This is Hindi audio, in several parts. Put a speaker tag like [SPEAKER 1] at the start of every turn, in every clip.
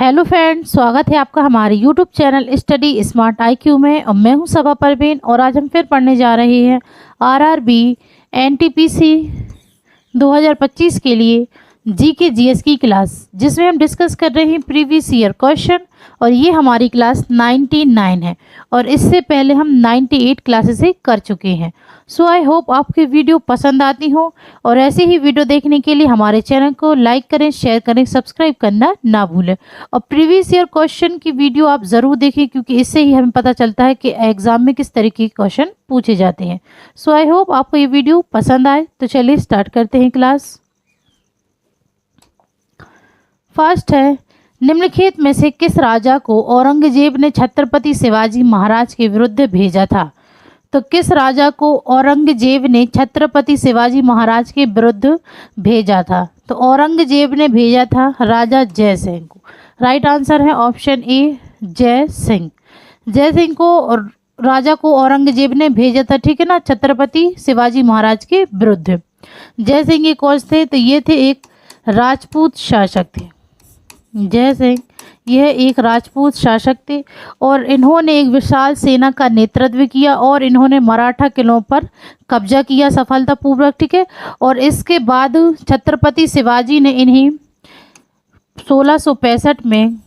[SPEAKER 1] हेलो फ्रेंड्स, स्वागत है आपका हमारे YouTube channel study smart IQ में। और मैं हूं सबा परवीन और आज हम फिर पढ़ने जा रहे हैं आरआरबी एनटीपीसी 2025 के लिए जीके जीएस की क्लास, जिसमें हम डिस्कस कर रहे हैं प्रीवियस ईयर क्वेश्चन। और ये हमारी क्लास 99 है और इससे पहले हम 98 क्लासेस कर चुके हैं। सो आई होप आपकी वीडियो पसंद आती हो और ऐसे ही वीडियो देखने के लिए हमारे चैनल को लाइक करें, शेयर करें, सब्सक्राइब करना ना भूलें। और प्रीवियस ईयर क्वेश्चन की वीडियो आप ज़रूर देखें, क्योंकि इससे ही हमें पता चलता है कि एग्ज़ाम में किस तरीके के क्वेश्चन पूछे जाते हैं। सो आई होप आपको ये वीडियो पसंद आए। तो चलिए स्टार्ट करते हैं क्लास। फर्स्ट है, निम्नलिखित में से किस राजा को औरंगजेब ने छत्रपति शिवाजी महाराज के विरुद्ध भेजा था? तो किस राजा को औरंगजेब ने छत्रपति शिवाजी महाराज के विरुद्ध भेजा था? तो औरंगजेब ने भेजा था राजा जय सिंह को। राइट आंसर है ऑप्शन ए, जय सिंह। जय सिंह को राजा को औरंगजेब ने भेजा था, ठीक है ना, छत्रपति शिवाजी महाराज के विरुद्ध। जय सिंह ये कौन थे? तो ये थे एक राजपूत शासक थे। जय सिंह यह एक राजपूत शासक थे और इन्होंने एक विशाल सेना का नेतृत्व किया और इन्होंने मराठा किलों पर कब्जा किया सफलतापूर्वक, ठीक है। और इसके बाद छत्रपति शिवाजी ने इन्हें 1665 में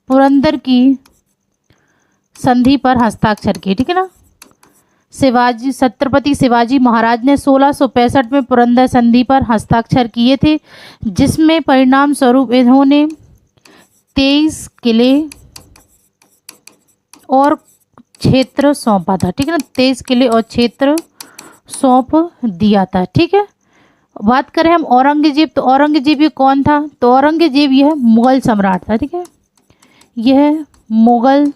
[SPEAKER 1] पुरंदर की संधि पर हस्ताक्षर किए, ठीक है ना। छत्रपति शिवाजी महाराज ने 1665 में पुरंदर संधि पर हस्ताक्षर किए थे, जिसमें परिणाम स्वरूप इन्होंने 23 किले और क्षेत्र सौंपा था, ठीक है ना। 23 किले और क्षेत्र सौंप दिया था, ठीक है। बात करें हम औरंगजेब, तो औरंगजेब ये कौन था? तो औरंगजेब यह मुगल सम्राट था, ठीक है। यह मुगल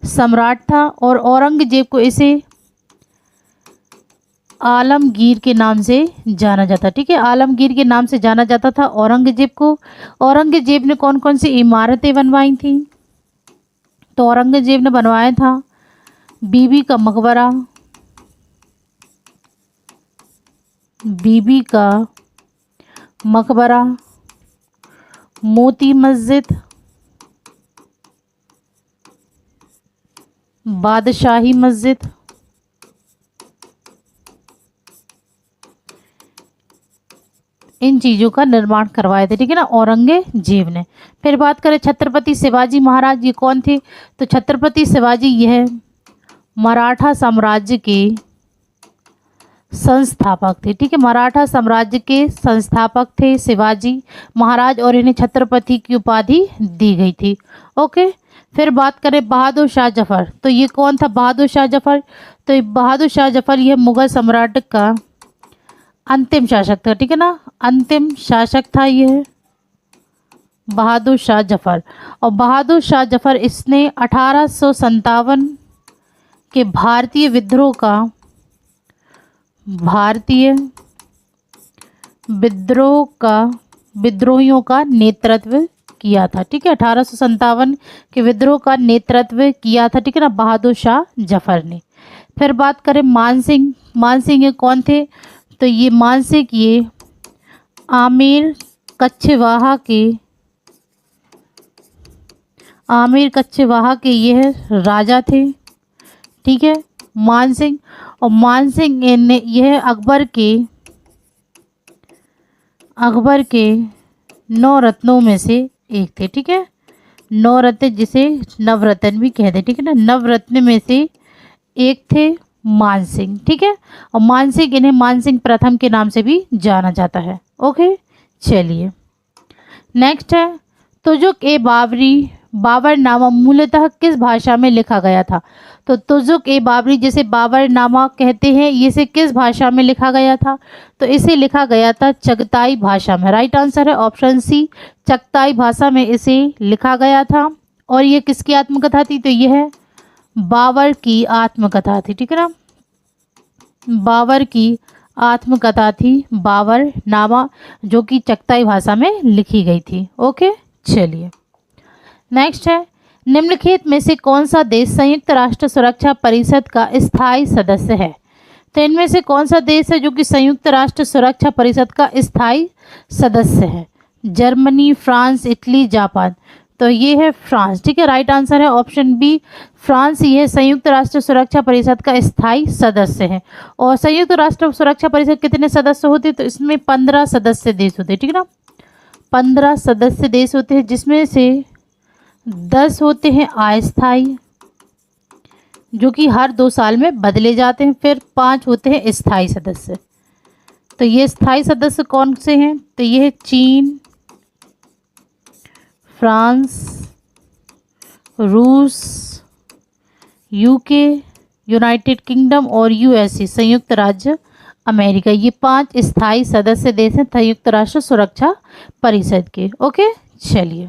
[SPEAKER 1] सम्राट था और औरंगजेब को इसे आलमगीर के नाम से जाना जाता, ठीक है। आलमगीर के नाम से जाना जाता था औरंगजेब को। औरंगजेब ने कौन कौन सी इमारतें बनवाई थी? तो औरंगजेब ने बनवाया था बीबी का मकबरा, बीबी का मकबरा, मोती मस्जिद, बादशाही मस्जिद, इन चीज़ों का निर्माण करवाए थे, ठीक है ना, औरंगजेब ने। फिर बात करें छत्रपति शिवाजी महाराज, ये कौन थे? तो छत्रपति शिवाजी यह मराठा साम्राज्य के संस्थापक थे, ठीक है। मराठा साम्राज्य के संस्थापक थे शिवाजी महाराज और इन्हें छत्रपति की उपाधि दी गई थी। ओके। फिर बात करें बहादुर शाह जफर, तो ये कौन था बहादुर शाह जफर? तो बहादुर शाह जफर यह मुगल सम्राट का अंतिम शासक था, ठीक है ना। अंतिम शासक था यह बहादुर शाह जफर। और बहादुर शाह जफर इसने 1857 के भारतीय विद्रोहियों का नेतृत्व किया था, ठीक है। 1857 के विद्रोह का नेतृत्व किया था, ठीक है ना, बहादुर शाह जफर ने। फिर बात करें मानसिंह, मानसिंह ये कौन थे? तो ये मानसिंह ये आमिर कच्छवाहा के यह राजा थे, ठीक है, मानसिंह। और मानसिंह यह अकबर के 9 रत्नों में से एक थे, ठीक है। 9 रत्न, जिसे नवरत्न भी कहते, ठीक है ना, नवरत्न में से एक थे मानसिंह, ठीक है। और मानसिंह, इन्हें मानसिंह प्रथम के नाम से भी जाना जाता है। ओके, चलिए नेक्स्ट है तुजुक ए बाबरनामा मूलतः किस भाषा में लिखा गया था? तो तुजुक ए बाबरी, जिसे बाबरनामा कहते हैं, इसे किस भाषा में लिखा गया था? तो इसे लिखा गया था चगताई भाषा में। राइट आंसर है ऑप्शन सी, चगताई भाषा में इसे लिखा गया था। और ये किसकी आत्मकथा थी? तो यह बाबर की आत्मकथा थी, ठीक है ना। बाबर की आत्मकथा थी बाबरनामा, जो कि चगताई भाषा में लिखी गई थी। ओके, चलिए नेक्स्ट है निम्नलिखित में से कौन सा देश संयुक्त राष्ट्र सुरक्षा परिषद का स्थायी सदस्य है? तो इनमें से कौन सा देश है जो कि संयुक्त राष्ट्र सुरक्षा परिषद का स्थायी सदस्य है? Germany, France, Italy, Japan. तो ये है फ्रांस, ठीक है। राइट आंसर है ऑप्शन बी फ्रांस। ये संयुक्त राष्ट्र सुरक्षा परिषद का स्थायी सदस्य है। और संयुक्त राष्ट्र सुरक्षा परिषद कितने सदस्य होते हैं? तो इसमें 15 सदस्य देश होते हैं, ठीक है ना। 15 सदस्य देश होते हैं, जिसमें से 10 होते हैं अस्थायी, जो कि हर 2 साल में बदले जाते हैं। फिर 5 होते हैं स्थायी सदस्य। तो ये स्थायी सदस्य कौन से हैं? तो ये है चीन, फ्रांस, रूस, यूके, यूनाइटेड किंगडम और यूएसए, संयुक्त राज्य अमेरिका। ये 5 स्थायी सदस्य देश हैं संयुक्त राष्ट्र सुरक्षा परिषद के। ओके, चलिए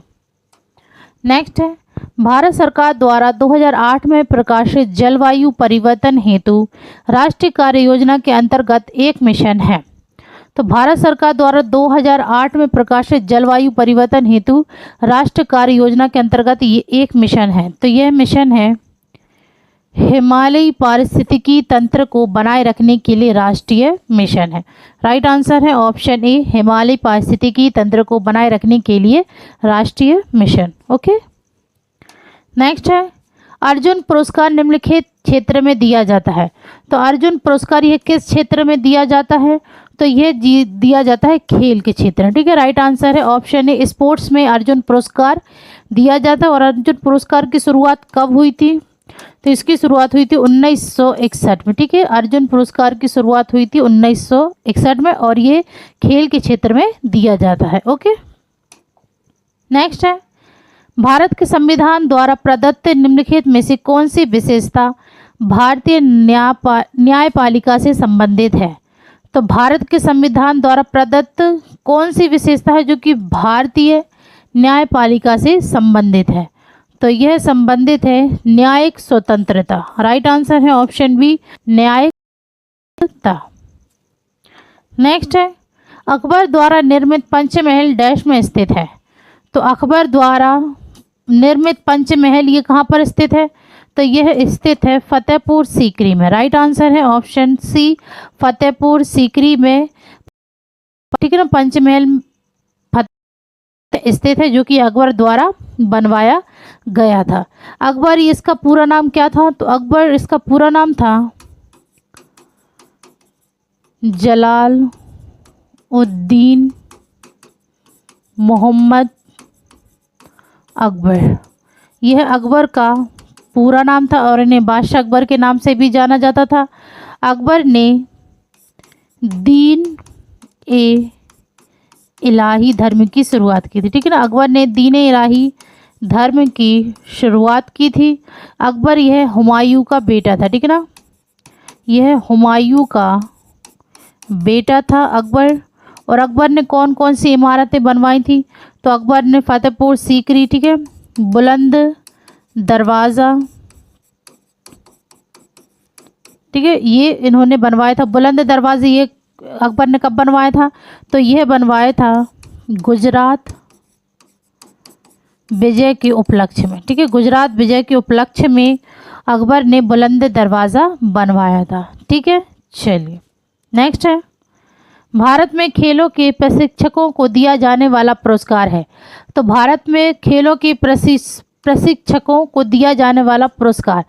[SPEAKER 1] नेक्स्ट है, भारत सरकार द्वारा 2008 में प्रकाशित जलवायु परिवर्तन हेतु राष्ट्रीय कार्य योजना के अंतर्गत एक मिशन है। तो भारत सरकार द्वारा 2008 में प्रकाशित जलवायु परिवर्तन हेतु राष्ट्रीय कार्य योजना के अंतर्गत ये एक मिशन है। तो यह मिशन है हिमालयी पारिस्थितिकी तंत्र को बनाए रखने के लिए राष्ट्रीय मिशन है। राइट आंसर है ऑप्शन ए हिमालयी पारिस्थितिकी तंत्र को बनाए रखने के लिए राष्ट्रीय मिशन। ओके, नेक्स्ट है, अर्जुन पुरस्कार निम्नलिखित क्षेत्र में दिया जाता है। तो अर्जुन पुरस्कार यह किस क्षेत्र में दिया जाता है? तो यह दिया जाता है खेल के क्षेत्र में, ठीक है। राइट आंसर है ऑप्शन ए स्पोर्ट्स में अर्जुन पुरस्कार दिया जाता है। और अर्जुन पुरस्कार की शुरुआत कब हुई थी? तो इसकी शुरुआत हुई थी 1961 में, ठीक है। अर्जुन पुरस्कार की शुरुआत हुई थी 1961 में और ये खेल के क्षेत्र में दिया जाता है। ओके, नेक्स्ट है, भारत के संविधान द्वारा प्रदत्त निम्नलिखित में से कौन सी विशेषता भारतीय न्यायपालिका से संबंधित है? तो भारत के संविधान द्वारा प्रदत्त कौन सी विशेषता है जो कि भारतीय न्यायपालिका से संबंधित है? तो यह संबंधित है न्यायिक स्वतंत्रता। राइट आंसर है ऑप्शन बी न्यायिकता। नेक्स्ट है, अकबर द्वारा निर्मित पंचमहल डैश में स्थित है। तो अकबर द्वारा निर्मित पंचमहल ये कहाँ पर स्थित है? तो यह स्थित है फतेहपुर सीकरी में। राइट आंसर है ऑप्शन सी फतेहपुर सीकरी में, ठीक है ना। पंचमहल स्थित है जो कि अकबर द्वारा बनवाया गया था। अकबर इसका पूरा नाम क्या था? तो अकबर इसका पूरा नाम था जलाल उद्दीन मोहम्मद अकबर। यह अकबर का पूरा नाम था और इन्हें बादशाह अकबर के नाम से भी जाना जाता था। अकबर ने दीन ए इलाही धर्म की शुरुआत की थी, ठीक है ना। अकबर ने दीन ए इलाही धर्म की शुरुआत की थी। अकबर यह हुमायूं का बेटा था, ठीक है ना। यह हुमायूं का बेटा था अकबर। और अकबर ने कौन कौन सी इमारतें बनवाई थी? तो अकबर ने फतेहपुर सीकरी, ठीक है, बुलंद दरवाज़ा, ठीक है, ये इन्होंने बनवाया था। बुलंद दरवाजे ये अकबर ने कब बनवाया था? तो यह बनवाया था गुजरात विजय के उपलक्ष्य में, ठीक है। गुजरात विजय के उपलक्ष्य में अकबर ने बुलंद दरवाज़ा बनवाया था, ठीक है। चलिए नेक्स्ट है, भारत में खेलों के प्रशिक्षकों को दिया जाने वाला पुरस्कार है। तो भारत में खेलों के प्रशिक्षकों को दिया जाने वाला पुरस्कार,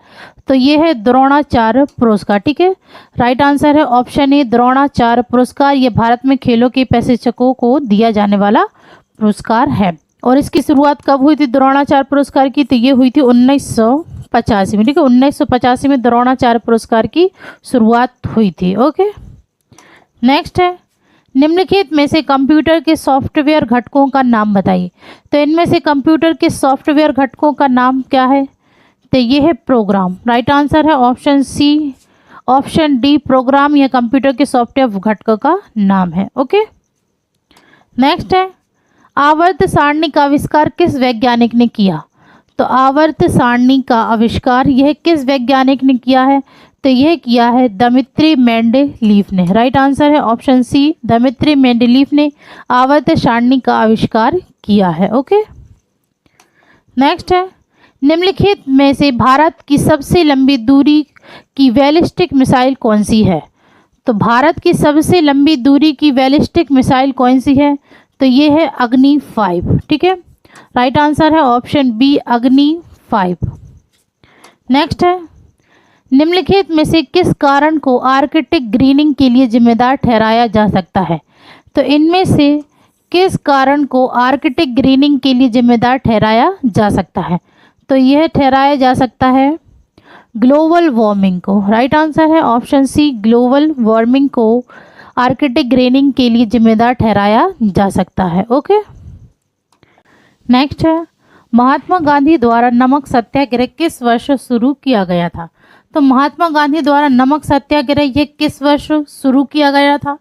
[SPEAKER 1] तो ये है द्रोणाचार्य पुरस्कार, ठीक है। राइट आंसर है ऑप्शन ए द्रोणाचार्य पुरस्कार। ये भारत में खेलों के प्रशिक्षकों को दिया जाने वाला पुरस्कार है। और इसकी शुरुआत कब हुई थी द्रोणाचार्य पुरस्कार की? तो ये हुई थी 1985 में, ठीक है। 1985 में द्रोणाचार्य पुरस्कार की शुरुआत हुई थी। ओके, नेक्स्ट है, निम्नलिखित में से कंप्यूटर के सॉफ्टवेयर घटकों का नाम बताइए। तो इनमें से कंप्यूटर के सॉफ्टवेयर घटकों का नाम क्या है? तो ये है प्रोग्राम। राइट आंसर है option C option D program. यह कंप्यूटर के सॉफ्टवेयर घटकों का नाम है। ओके, नेक्स्ट है, आवर्त सारणी का आविष्कार किस वैज्ञानिक ने किया? तो आवर्त सारणी का आविष्कार यह किस वैज्ञानिक ने किया है? तो यह किया है दिमित्री मेंडेलीफ ने। राइट आंसर है ऑप्शन सी दिमित्री मेंडेलीफ ने आवर्त सारणी का आविष्कार किया है। ओके, नेक्स्ट है, निम्नलिखित में से भारत की सबसे लंबी दूरी की बैलिस्टिक मिसाइल कौन सी है? तो भारत की सबसे लंबी दूरी की बैलिस्टिक मिसाइल कौन सी है? तो ये है अग्नि 5, ठीक है। राइट आंसर है ऑप्शन बी अग्नि 5। नेक्स्ट है, निम्नलिखित में से किस कारण को आर्कटिक ग्रीनिंग के लिए जिम्मेदार ठहराया जा सकता है? तो इनमें से किस कारण को आर्कटिक ग्रीनिंग के लिए जिम्मेदार ठहराया जा सकता है? तो यह ठहराया जा सकता है ग्लोबल वार्मिंग को। राइट आंसर है ऑप्शन सी ग्लोबल वार्मिंग को आर्कटिक ग्रीनिंग के लिए जिम्मेदार ठहराया जा सकता है। ओके, नेक्स्ट है, महात्मा गांधी द्वारा नमक सत्याग्रह किस वर्ष शुरू किया गया था? तो महात्मा गांधी द्वारा नमक सत्याग्रह ये किस वर्ष शुरू किया गया था?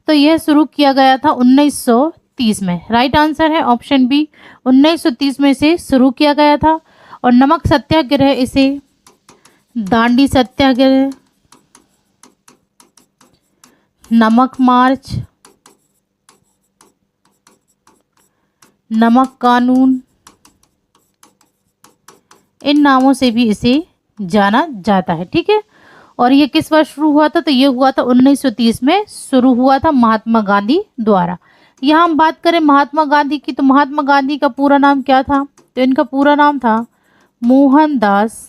[SPEAKER 1] तो यह शुरू किया गया था 1930 में। राइट आंसर है ऑप्शन बी 1930 में से शुरू किया गया था। और नमक सत्याग्रह इसे दांडी सत्याग्रह, नमक मार्च, नमक कानून, इन नामों से भी इसे जाना जाता है, ठीक है। और ये किस वर्ष शुरू हुआ था? तो ये हुआ था 1930 में शुरू हुआ था महात्मा गांधी द्वारा। यहाँ हम बात करें महात्मा गांधी की, तो महात्मा गांधी का पूरा नाम क्या था? तो इनका पूरा नाम था मोहनदास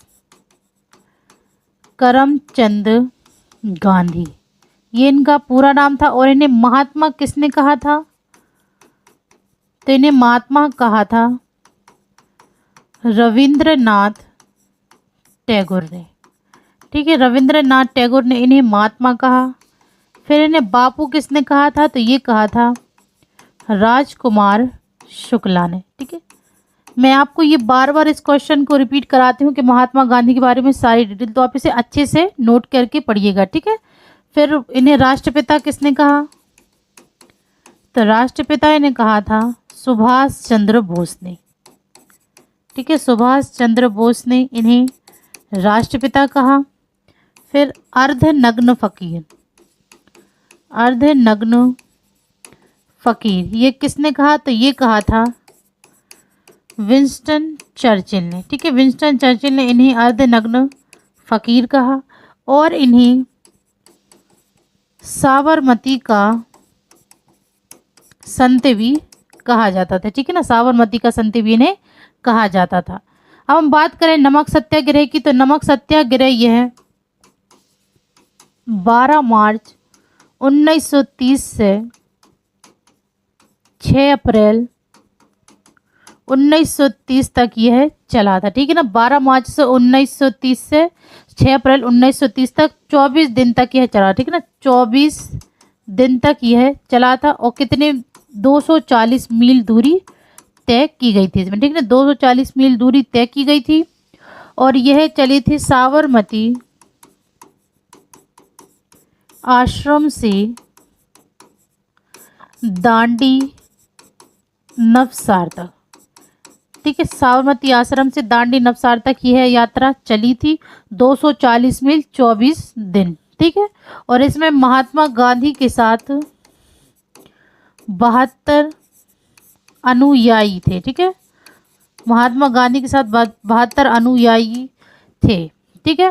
[SPEAKER 1] करमचंद गांधी, ये इनका पूरा नाम था। और इन्हें महात्मा किसने कहा था? तो इन्हें महात्मा कहा था रविंद्रनाथ टैगोर ने, ठीक है। रविंद्रनाथ टैगोर ने इन्हें महात्मा कहा। फिर इन्हें बापू किसने कहा था? तो ये कहा था राजकुमार शुक्ला ने, ठीक है। मैं आपको ये बार बार इस क्वेश्चन को रिपीट कराती हूँ कि महात्मा गांधी के बारे में सारी डिटेल, तो आप इसे अच्छे से नोट करके पढ़िएगा, ठीक है। फिर इन्हें राष्ट्रपिता किसने कहा? तो राष्ट्रपिता इन्हें कहा था सुभाष चंद्र बोस ने, ठीक है। सुभाष चंद्र बोस ने इन्हें राष्ट्रपिता कहा। फिर अर्धनग्न फकीर, अर्धनग्न फकीर ये किसने कहा? तो ये कहा था विंस्टन चर्चिल ने, ठीक है। विंस्टन चर्चिल ने इन्हें अर्धनग्न फकीर कहा। और इन्हें साबरमती का संत भी कहा जाता था, ठीक है ना। साबरमती का संत भी इन्हें कहा जाता था। अब हम बात करें नमक सत्याग्रह की, तो नमक सत्याग्रह यह 12 मार्च 1930 से 6 अप्रैल 1930 तक यह चला था, ठीक है ना। 12 मार्च से 1930 से 6 अप्रैल 1930 तक 24 दिन तक यह चला, ठीक है ना। 24 दिन तक यह चला था। और कितने 240 मील दूरी तय की गई थी इसमें, ठीक है ना। 240 मील दूरी तय की गई थी। और यह चली थी साबरमती आश्रम से दांडी नवसार तक, ठीक है। साबरमती आश्रम से दांडी नवसार तक यह यात्रा चली थी 240 मील 24 दिन, ठीक है। और इसमें महात्मा गांधी के साथ 72 अनुयायी थे, ठीक है। महात्मा गांधी के साथ 72 अनुयायी थे, ठीक है।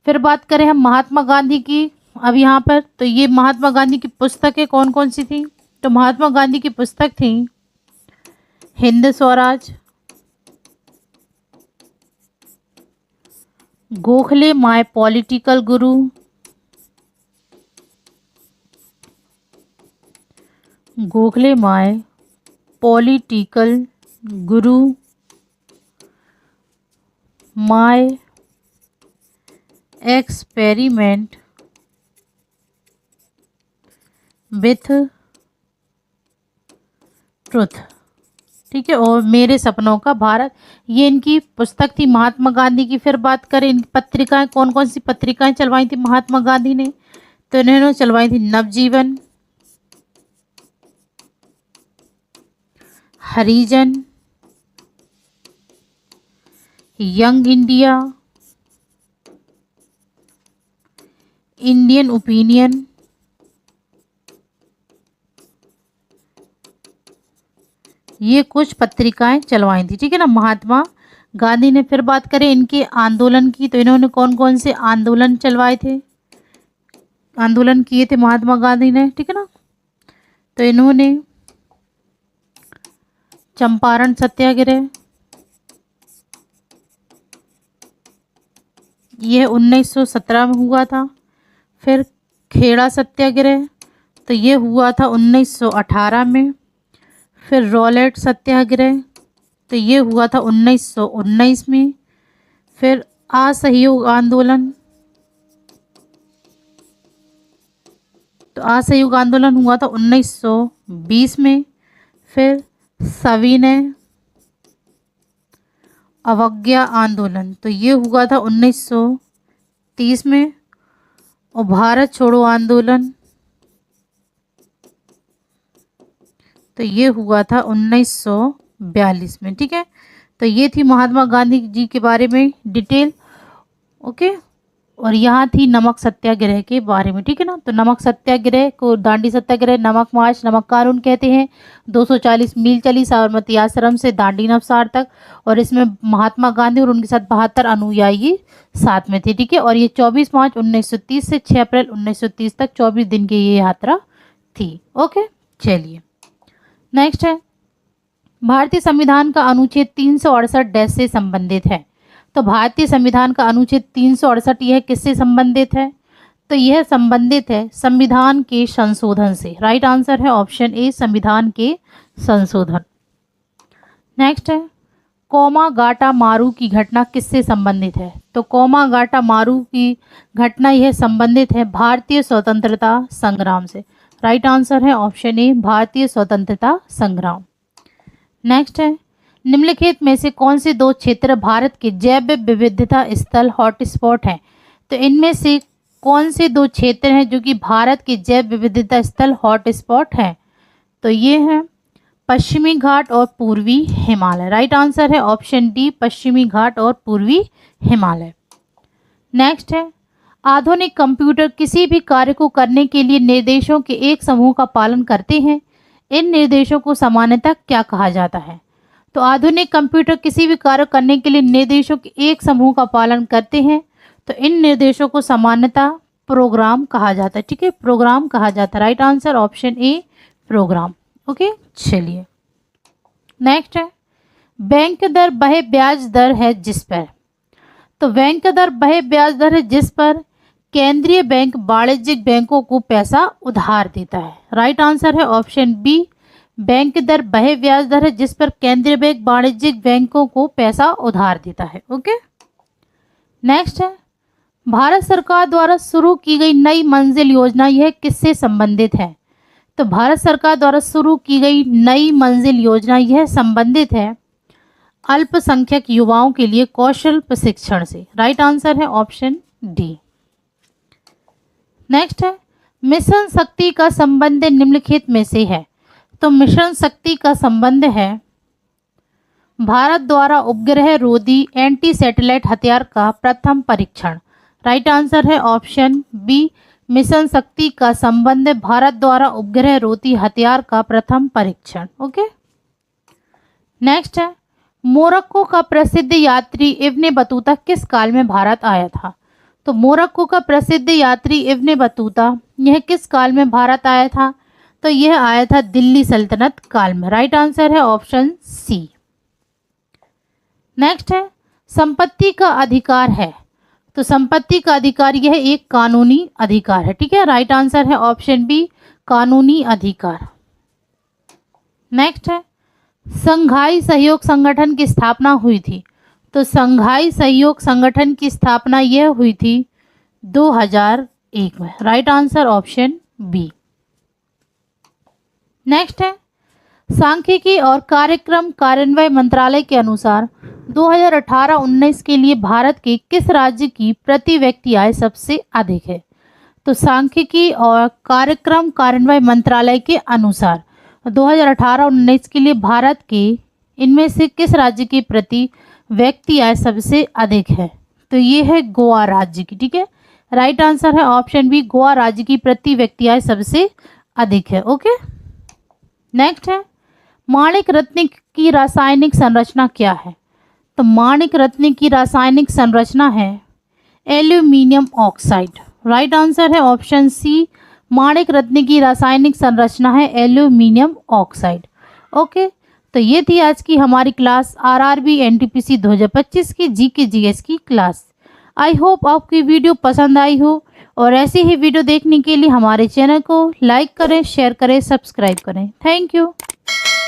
[SPEAKER 1] फिर बात करें हम महात्मा गांधी की अब यहाँ पर, तो ये महात्मा गांधी की पुस्तकें कौन कौन सी थी? तो महात्मा गांधी की पुस्तक थी Hind Swaraj, Gokhale my political Guru, Gokhale my political Guru, my experiment with truth, ठीक है। और मेरे सपनों का भारत, ये इनकी पुस्तक थी महात्मा गांधी की। फिर बात करें इनकी पत्रिकाएं, कौन कौन सी पत्रिकाएं चलवाई थी महात्मा गांधी ने? तो इन्होंने चलवाई थी नवजीवन, हरिजन, यंग इंडिया, इंडियन ओपिनियन, ये कुछ पत्रिकाएं चलवाई थी, ठीक है ना, महात्मा गांधी ने। फिर बात करें इनके आंदोलन की, तो इन्होंने कौन कौन से आंदोलन चलवाए थे, आंदोलन किए थे महात्मा गांधी ने, ठीक है ना। तो इन्होंने चंपारण सत्याग्रह, यह 1917 में हुआ था। फिर खेड़ा सत्याग्रह, तो ये हुआ था 1918 में। फिर रॉलेट सत्याग्रह, तो ये हुआ था 1919 में। फिर असहयोग आंदोलन, तो असहयोग आंदोलन हुआ था 1920 में। फिर सविनय अवज्ञा आंदोलन, तो ये हुआ था 1930 में। और भारत छोड़ो आंदोलन, तो ये हुआ था 1942 में। ठीक है, तो ये थी महात्मा गांधी जी के बारे में डिटेल। ओके, और यहाँ थी नमक सत्याग्रह के बारे में। ठीक है ना, तो नमक सत्याग्रह को दांडी सत्याग्रह, नमक मार्च, नमक कानून कहते हैं। 240 मील चली साबरमती आश्रम से दांडी नवसार तक, और इसमें महात्मा गांधी और उनके साथ 72 अनुयायी साथ में थे। ठीक है, और ये 24 मार्च 1930 से 6 अप्रैल 1930 तक 24 दिन की ये यात्रा थी। ओके, चलिए नेक्स्ट है, भारतीय संविधान का अनुच्छेद 368 से संबंधित है। तो भारतीय संविधान का अनुच्छेद 368 यह किससे संबंधित है? तो यह संबंधित है संविधान के संशोधन से। राइट आंसर है ऑप्शन ए, संविधान के संशोधन। नेक्स्ट है, कोमागाटा मारू की घटना किससे संबंधित है? तो कोमागाटा मारू की घटना यह संबंधित है भारतीय स्वतंत्रता संग्राम से। राइट आंसर है ऑप्शन ए, भारतीय स्वतंत्रता संग्राम। नेक्स्ट है, निम्नलिखित में से कौन से दो क्षेत्र भारत के जैव विविधता स्थल हॉटस्पॉट हैं? तो इनमें से कौन से दो क्षेत्र हैं जो कि भारत के जैव विविधता स्थल हॉटस्पॉट हैं? तो ये हैं पश्चिमी घाट और पूर्वी हिमालय। राइट आंसर है ऑप्शन डी, पश्चिमी घाट और पूर्वी हिमालय। नेक्स्ट है, आधुनिक कंप्यूटर किसी भी कार्य को करने के लिए निर्देशों के एक समूह का पालन करते हैं। इन निर्देशों को सामान्यतः क्या कहा जाता है? तो आधुनिक कंप्यूटर किसी भी कार्य करने के लिए निर्देशों के एक समूह का पालन करते हैं, तो इन निर्देशों को सामान्यतः प्रोग्राम कहा जाता है। ठीक है, प्रोग्राम कहा जाता है। Right answer option A, program. Okay, चलिए नेक्स्ट है, बैंक दर वह ब्याज दर है जिस पर। तो बैंक दर वह ब्याज दर है जिस पर केंद्रीय बैंक वाणिज्यिक बैंकों को पैसा उधार देता है। राइट आंसर है ऑप्शन बी, बैंक दर वह ब्याज दर है जिस पर केंद्रीय बैंक वाणिज्यिक बैंकों को पैसा उधार देता है। ओके, नेक्स्ट है, भारत सरकार द्वारा शुरू की गई नई मंजिल योजना यह किससे संबंधित है? तो भारत सरकार द्वारा शुरू की गई नई मंजिल योजना यह संबंधित है अल्पसंख्यक युवाओं के लिए कौशल प्रशिक्षण से। राइट आंसर है ऑप्शन डी। नेक्स्ट है, मिशन शक्ति का संबंध निम्नलिखित में से है। तो मिशन शक्ति का संबंध है भारत द्वारा उपग्रह रोधी एंटी सैटेलाइट हथियार का प्रथम परीक्षण। राइट आंसर है ऑप्शन बी, मिशन शक्ति का संबंध भारत द्वारा उपग्रह रोधी हथियार का प्रथम परीक्षण। ओके, नेक्स्ट है, मोरक्को का प्रसिद्ध यात्री इब्ने बतूता किस काल में भारत आया था? तो मोरक्को का प्रसिद्ध यात्री इब्ने बतूता यह किस काल में भारत आया था? तो यह आया था दिल्ली सल्तनत काल में। राइट आंसर है ऑप्शन सी। नेक्स्ट है, संपत्ति का अधिकार है। तो संपत्ति का अधिकार यह एक कानूनी अधिकार है। ठीक है, राइट आंसर है ऑप्शन बी, कानूनी अधिकार। नेक्स्ट है, संघाई सहयोग संगठन की स्थापना हुई थी। तो संघाई सहयोग संगठन की स्थापना यह हुई थी 2001 में। Right answer option B. Next है, सांख्यिकी और कार्यक्रम कार्यान्वयन मंत्रालय के अनुसार 2018-19 के लिए भारत के किस राज्य की प्रति व्यक्ति आय सबसे अधिक है? तो सांख्यिकी और कार्यक्रम कार्यान्वयन मंत्रालय के अनुसार 2018-19 के लिए भारत के इनमें से किस राज्य की प्रति व्यक्ति आय सबसे अधिक है? तो ये है गोवा राज्य की। ठीक है, राइट आंसर है ऑप्शन बी, गोवा राज्य की प्रति व्यक्ति आय सबसे अधिक है। ओके, नेक्स्ट है, माणिक रत्न की रासायनिक संरचना क्या है? तो माणिक रत्न की रासायनिक संरचना है एल्यूमिनियम ऑक्साइड। राइट आंसर है ऑप्शन सी, माणिक रत्न की रासायनिक संरचना है एल्यूमिनियम ऑक्साइड। ओके, तो तो ये थी आज की हमारी क्लास आरआरबी एनटीपीसी 2025 की जीके जीएस की क्लास। आई होप आपकी वीडियो पसंद आई हो और ऐसी ही वीडियो देखने के लिए हमारे चैनल को लाइक करें, शेयर करें, सब्सक्राइब करें। Thank you.